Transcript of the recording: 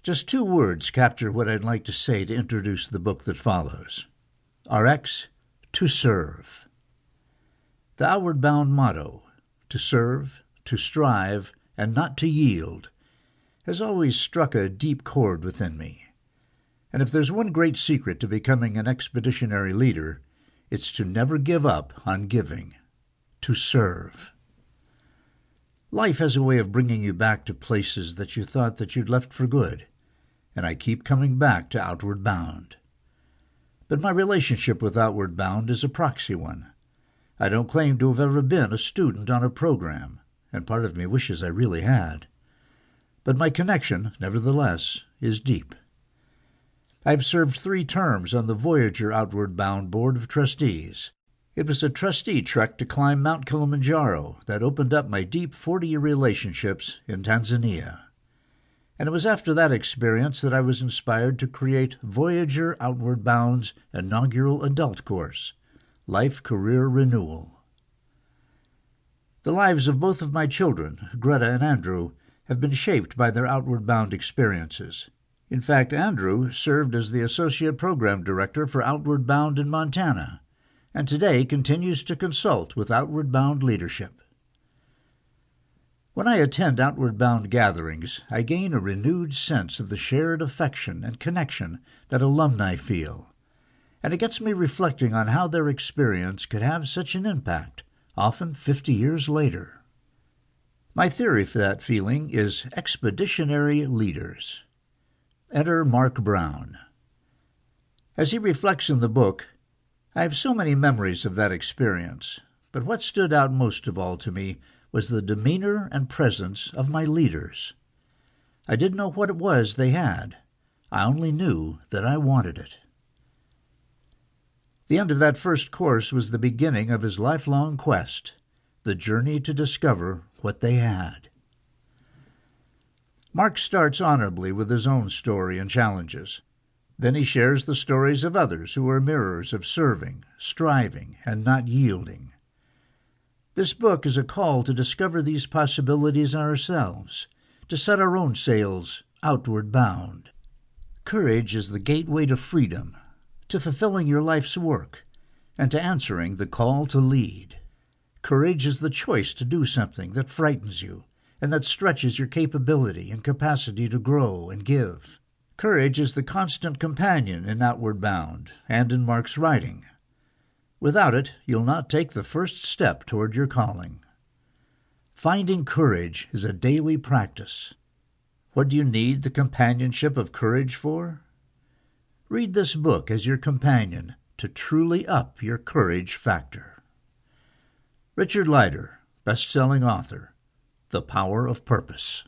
Just 2 words capture what I'd like to say to introduce the book that follows. RX, to serve. The Outward Bound motto, to serve, to strive, and not to yield, has always struck a deep chord within me. And if there's one great secret to becoming an expeditionary leader, it's to never give up on giving, to serve. Life has a way of bringing you back to places that you thought that you'd left for good, and I keep coming back to Outward Bound. But my relationship with Outward Bound is a proxy one. I don't claim to have ever been a student on a program, and part of me wishes I really had. But my connection, nevertheless, is deep. I've served 3 terms on the Voyager Outward Bound Board of Trustees. It was a trustee trek to climb Mount Kilimanjaro that opened up my deep 40-year relationships in Tanzania. And it was after that experience that I was inspired to create Voyager Outward Bound's inaugural adult course, Life Career Renewal. The lives of both of my children, Greta and Andrew, have been shaped by their Outward Bound experiences. In fact, Andrew served as the Associate Program Director for Outward Bound in Montana, and today continues to consult with Outward Bound leadership. When I attend Outward Bound gatherings, I gain a renewed sense of the shared affection and connection that alumni feel, and it gets me reflecting on how their experience could have such an impact, often 50 years later. My theory for that feeling is expeditionary leaders. Enter Mark Brown. As he reflects in the book, I have so many memories of that experience, but what stood out most of all to me was the demeanor and presence of my leaders. I didn't know what it was they had. I only knew that I wanted it. The end of that first course was the beginning of his lifelong quest, the journey to discover what they had. Mark starts honorably with his own story and challenges. Then he shares the stories of others who are mirrors of serving, striving, and not yielding. This book is a call to discover these possibilities in ourselves, to set our own sails outward bound. Courage is the gateway to freedom, to fulfilling your life's work, and to answering the call to lead. Courage is the choice to do something that frightens you and that stretches your capability and capacity to grow and give. Courage is the constant companion in Outward Bound and in Mark's writing. Without it, you'll not take the first step toward your calling. Finding courage is a daily practice. What do you need the companionship of courage for? Read this book as your companion to truly up your courage factor. Richard Leider, best-selling author, The Power of Purpose.